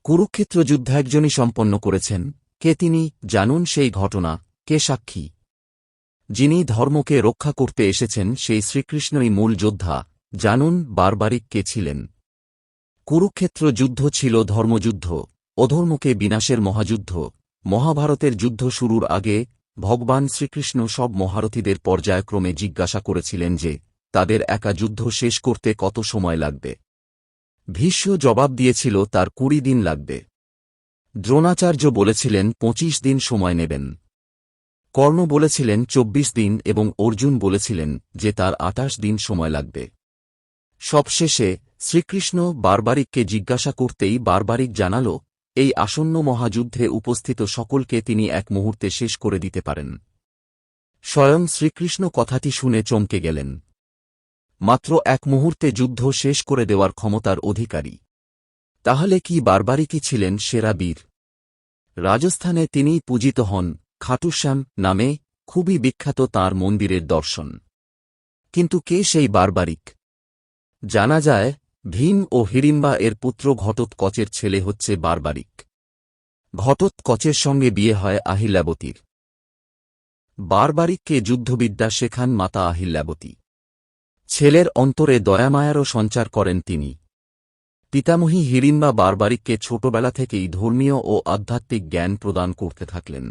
কুরুক্ষেত্র যুদ্ধ একজনই সম্পন্ন করেছেন। কে তিনি? জানুন সেই ঘটনা। কে সাক্ষী? যিনি ধর্মকে রক্ষা করতে এসেছেন সেই শ্রীকৃষ্ণই মূল যোদ্ধা। জানুন বারবারিক কে ছিলেন। কুরুক্ষেত্র যুদ্ধ ছিল ধর্মযুদ্ধ, অধর্মকে বিনাশের মহাযুদ্ধ। মহাভারতের যুদ্ধ শুরুর আগে ভগবান শ্রীকৃষ্ণ সব মহারথীদের পর্যায়ক্রমে জিজ্ঞাসা করেছিলেন যে তাদের একা যুদ্ধ শেষ করতে কত সময় লাগবে। ভীষ্ম জবাব দিয়েছিল তার 20 দিন লাগবে। দ্রোণাচার্য বলেছিলেন 25 দিন সময় নেবেন। কর্ণ বলেছিলেন 24 দিন এবং অর্জুন বলেছিলেন যে তার 28 দিন সময় লাগবে। সবশেষে শ্রীকৃষ্ণ বারবারিককে জিজ্ঞাসা করতেই বারবারিক জানাল এই আসন্ন মহাযুদ্ধে উপস্থিত সকলকে তিনি এক মুহূর্তে শেষ করে দিতে পারেন। স্বয়ং শ্রীকৃষ্ণ কথাটি শুনে চমকে গেলেন। মাত্র এক মুহূর্তে যুদ্ধ শেষ করে দেওয়ার ক্ষমতার অধিকারী। তাহলে কি বারবারিকই ছিলেন সেরা বীর? রাজস্থানে তিনিই পূজিত হন খাটুশ্যাম নামে, খুবই বিখ্যাত তাঁর মন্দিরের দর্শন। কিন্তু কে সেই বারবারিক? জানা যায় ভীম ও হিড়িম্বা এর পুত্র ঘটোৎকচের ছেলে হচ্ছে বারবারিক। ঘটোৎকচের সঙ্গে বিয়ে হয় আহিল্যাবতীর। বারবারিককে যুদ্ধবিদ্যা শেখান মাতা আহিল্যাবতী। ছেলের অন্তরে দয়ামায়ারও সঞ্চার করেন তিনি। পিতামহী হিড়িম্বা বারবারিককে ছোটবেলা থেকেই ধর্মীয় ও আধ্যাত্মিক জ্ঞান প্রদান করতে থাকলেন।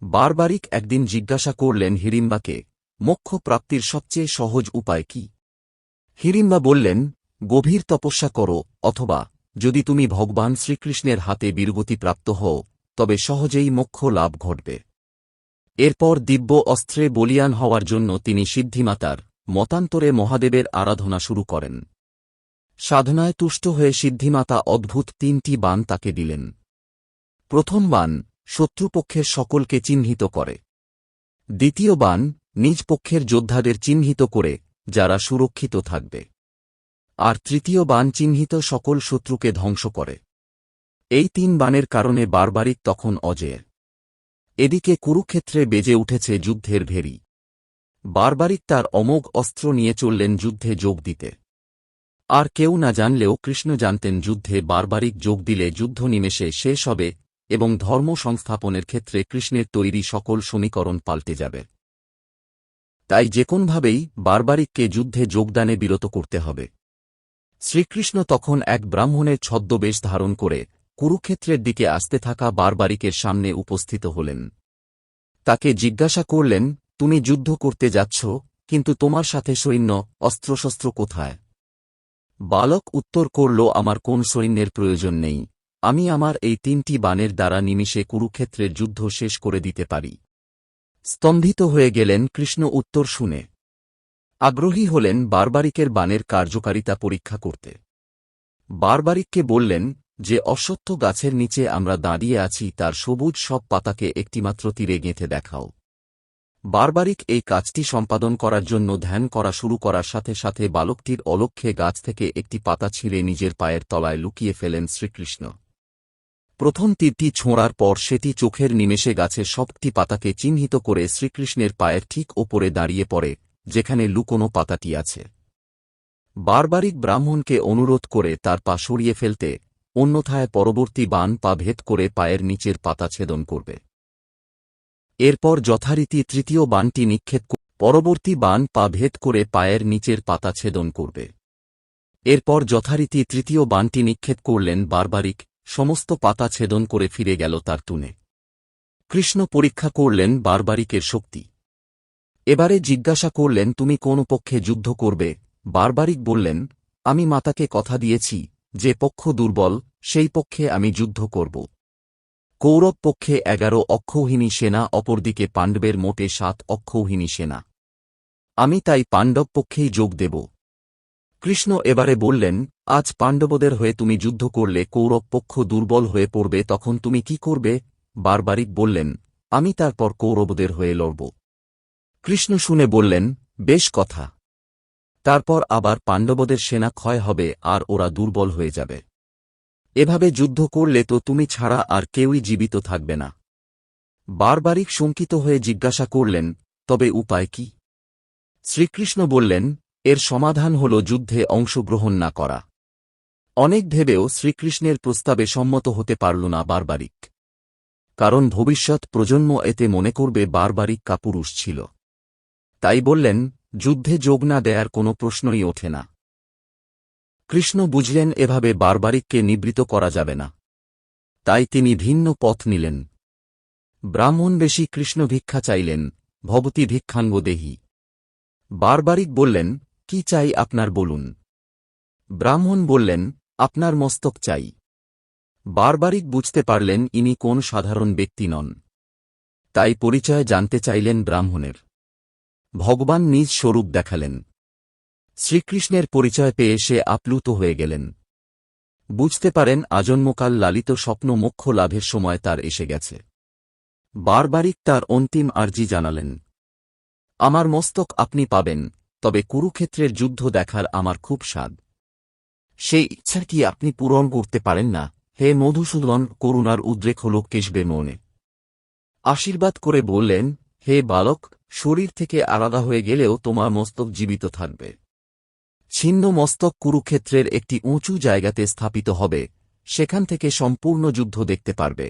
বারবারিক একদিন জিজ্ঞাসা করলেন হিড়িম্বাকে, মোক্ষ প্রাপ্তির সবচেয়ে সহজ উপায় কি? হিড়িম্বা বললেন, গভীর তপস্যা করো, অথবা যদি তুমি ভগবান শ্রীকৃষ্ণের হাতে বীরগতি প্রাপ্ত হও তবে সহজেই মোক্ষ লাভ ঘটবে। এরপর দিব্য অস্ত্রে বলীয়ান হওয়ার জন্য তিনি সিদ্ধিমাতার মতান্তরে মহাদেবের আরাধনা শুরু করেন। সাধনায় তুষ্ট হয়ে সিদ্ধিমাতা অদ্ভুত 3টি বাণ তাকে দিলেন। প্রথম বাণ শত্রুপক্ষের সকলকে চিহ্নিত করে। দ্বিতীয় বাণ নিজ পক্ষের যোদ্ধাদের চিহ্নিত করে যারা সুরক্ষিত থাকবে। আর তৃতীয় বাণ চিহ্নিত সকল শত্রুকে ধ্বংস করে। এই 3 বাণের কারণে বারবারিক তখন অজেয়। এদিকে কুরুক্ষেত্রে বেজে উঠেছে যুদ্ধের ভেরি। বারবারিক তার অমোঘ অস্ত্র নিয়ে চললেন যুদ্ধে যোগ দিতে। আর কেউ না জানলেও কৃষ্ণ জানতেন যুদ্ধে বারবারিক যোগ দিলে যুদ্ধ নিমেষে শেষ হবে এবং ধর্ম সংস্থাপনের ক্ষেত্রে কৃষ্ণের তৈরি সকল সমীকরণ পাল্টে যাবে। তাই যেকোনভাবেই বারবারিককে যুদ্ধে যোগদানে বিরত করতে হবে। শ্রীকৃষ্ণ তখন এক ব্রাহ্মণের ছদ্মবেশ ধারণ করে কুরুক্ষেত্রের দিকে আসতে থাকা বারবারিকের সামনে উপস্থিত হলেন। তাকে জিজ্ঞাসা করলেন, তুমি যুদ্ধ করতে যাচ্ছ, কিন্তু তোমার সাথে সৈন্য অস্ত্রশস্ত্র কোথায়? বালক উত্তর করল, আমার কোন সৈন্যের প্রয়োজন নেই, আমি আমার এই 3টি বাণের দ্বারা নিমিষে কুরুক্ষেত্রের যুদ্ধ শেষ করে দিতে পারি। স্তম্ভিত হয়ে গেলেন কৃষ্ণ উত্তর শুনে। আগ্রহী হলেন বারবারিকের বাণের কার্যকারিতা পরীক্ষা করতে। বারবারিককে বললেন, যে অশ্বত্থ গাছের নিচে আমরা দাঁড়িয়ে আছি তার সবুজ সব পাতাকে একটিমাত্র তীরে গেঁথে দেখাও। বারবারিক এই কাজটি সম্পাদন করার জন্য ধ্যান করা শুরু করার সাথে সাথে বালকটির অলক্ষ্যে গাছ থেকে একটি পাতা ছিঁড়ে নিজের পায়ের তলায় লুকিয়ে ফেলেন শ্রীকৃষ্ণ। প্রথম তীরটি ছোঁড়ার পর সেটি চোখের নিমেষে গাছের সবটি পাতাকে চিহ্নিত করে শ্রীকৃষ্ণের পায়ের ঠিক ওপরে দাঁড়িয়ে পড়ে, যেখানে লুকোনো পাতাটি আছে। বারবারিক ব্রাহ্মণকে অনুরোধ করে তার পা সরিয়ে ফেলতে, অন্যথায় পরবর্তী বাণ পা ভেদ করে পায়ের নিচের পাতা ছেদন করবে। এরপর যথারীতি তৃতীয় বাণটি নিক্ষেপ পরবর্তী বাণ পা ভেদ করে পায়ের নিচের পাতা ছেদন করবে। এরপর যথারীতি তৃতীয় বাণটি নিক্ষেপ করলেন বারবারিক, সমস্ত পাতা ছেদন করে ফিরে গেল তার তুনে। কৃষ্ণ পরীক্ষা করলেন বারবারিকের শক্তি। এবারে জিজ্ঞাসা করলেন, তুমি কোন পক্ষে যুদ্ধ করবে? বারবারিক বললেন, আমি মাতাকে কথা দিয়েছি, যে পক্ষ দুর্বল সেই পক্ষে আমি যুদ্ধ করব। কৌরব পক্ষে 11 অক্ষৌহিনী সেনা, অপরদিকে পাণ্ডবের মোটে 7 অক্ষৌহিনী সেনা। আমি তাই পাণ্ডব পক্ষেই যোগ দেব। কৃষ্ণ এবারে বললেন, আজ পাণ্ডবদের হয়ে তুমি যুদ্ধ করলে কৌরব পক্ষ দুর্বল হয়ে পড়বে, তখন তুমি কি করবে? বারবারিক বললেন, আমি তারপর কৌরবদের হয়ে লড়ব। কৃষ্ণ শুনে বললেন, বেশ কথা। তারপর আবার পাণ্ডবদের সেনা ক্ষয় হবে আর ওরা দুর্বল হয়ে যাবে। এভাবে যুদ্ধ করলে তো তুমি ছাড়া আর কেউই জীবিত থাকবে না। বারবারিক শঙ্কিত হয়ে জিজ্ঞাসা করলেন, তবে উপায় কি? শ্রীকৃষ্ণ বললেন, এর সমাধান হল যুদ্ধে অংশগ্রহণ না করা। অনেক ভেবেও শ্রীকৃষ্ণের প্রস্তাবে সম্মত হতে পারল না বারবারিক। কারণ ভবিষ্যৎ প্রজন্ম এতে মনে করবে বারবারিক কাপুরুষ ছিল। তাই বললেন, যুদ্ধে যোগ না দেয়ার কোনো প্রশ্নই ওঠে না। কৃষ্ণ বুঝলেন এভাবে বারবারিককে নিবৃত করা যাবে না। তাই তিনি ভিন্ন পথ নিলেন। ব্রাহ্মণবেশী কৃষ্ণ ভিক্ষা চাইলেন, ভবতি ভিক্ষাঙ্গ দেহি। বারবারিক বললেন, কি চাই আপনার বলুন। ব্রাহ্মণ বললেন, আপনার মস্তক চাই। বারবারিক বুঝতে পারলেন ইনি কোন সাধারণ ব্যক্তি নন। তাই পরিচয় জানতে চাইলেন ব্রাহ্মণের। ভগবান নিজ স্বরূপ দেখালেন। শ্রীকৃষ্ণের পরিচয় পেয়ে সে আপ্লুত হয়ে গেলেন। বুঝতে পারেন আজন্মকাল লালিত স্বপ্ন মোক্ষ লাভের সময় তার এসে গেছে। বারবারিক তার অন্তিম আর্জি জানালেন, আমার মস্তক আপনি পাবেন, তবে কুরুক্ষেত্রের যুদ্ধ দেখার আমার খুব স্বাদ। সেই ইচ্ছা কি আপনি পূরণ করতে পারেন না? হে মধুসূদন, করুণার উদ্রেক হল কেশবের মনে। আশীর্বাদ করে বললেন, হে বালক, শরীর থেকে আলাদা হয়ে গেলেও তোমার মস্তক জীবিত থাকবে। ছিন্ন মস্তক কুরুক্ষেত্রের একটি উঁচু জায়গাতে স্থাপিত হবে, সেখান থেকে সম্পূর্ণ যুদ্ধ দেখতে পারবে।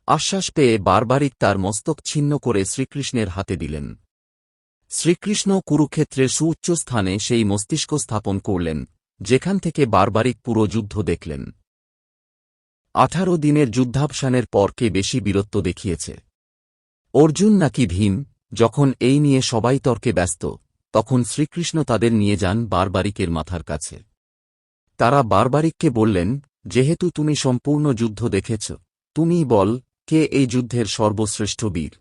আশ্বাস পেয়ে বারবারিক তার মস্তক ছিন্ন করে শ্রীকৃষ্ণের হাতে দিলেন। শ্রীকৃষ্ণ কুরুক্ষেত্রের সুউচ্চ স্থানে সেই মস্তিষ্ক স্থাপন করলেন, যেখান থেকে বারবারিক পুরো যুদ্ধ দেখলেন। 18 দিনের যুদ্ধাবসানের পর কে বেশি বীরত্ব দেখিয়েছে, অর্জুন নাকি ভীম? যখন এই নিয়ে সবাই তর্কে ব্যস্ত, তখন শ্রীকৃষ্ণ তাদের নিয়ে যান বারবারিকের মাথার কাছে। তারা বারবারিককে বললেন, যেহেতু তুমি সম্পূর্ণ যুদ্ধ দেখেছ, তুমিই বল, কে এই যুদ্ধের সর্বশ্রেষ্ঠ বীর?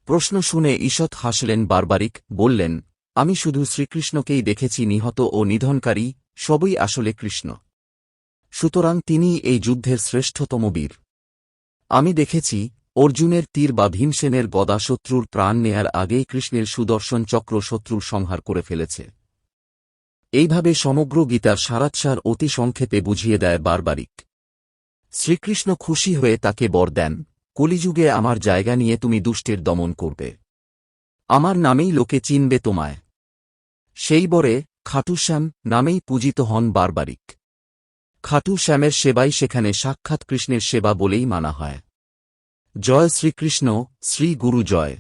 প্রশ্ন শুনে ঈষৎ হাসলেন বারবারিক, বললেন, আমি শুধু শ্রীকৃষ্ণকেই দেখেছি নিহত ও নিধনকারী, সবই আসলে কৃষ্ণ। সুতরাং তিনিই এই যুদ্ধের শ্রেষ্ঠতম বীর। আমি দেখেছি অর্জুনের তীর বা ভীমসেনের গদা শত্রুর প্রাণ নেয়ার আগেই কৃষ্ণের সুদর্শন চক্র শত্রুর সংহার করে ফেলেছে। এইভাবে সমগ্র গীতার সারাৎসার অতি সংক্ষেপে বুঝিয়ে দেয় বারবারিক। শ্রীকৃষ্ণ খুশি হয়ে তাকে বর দেন, কলিযুগে আমার জায়গা নিয়ে তুমি দুষ্টের দমন করবে। আমার নামেই লোকে চিনবে তোমায়। সেই বরে খাটুশ্যাম নামেই পূজিত হন বারবারিক। খাটু শ্যামের সেবাই সেখানে সাক্ষাৎ কৃষ্ণের সেবা বলেই মানা হয়। জয় শ্রীকৃষ্ণ, শ্রী গুরু জয়।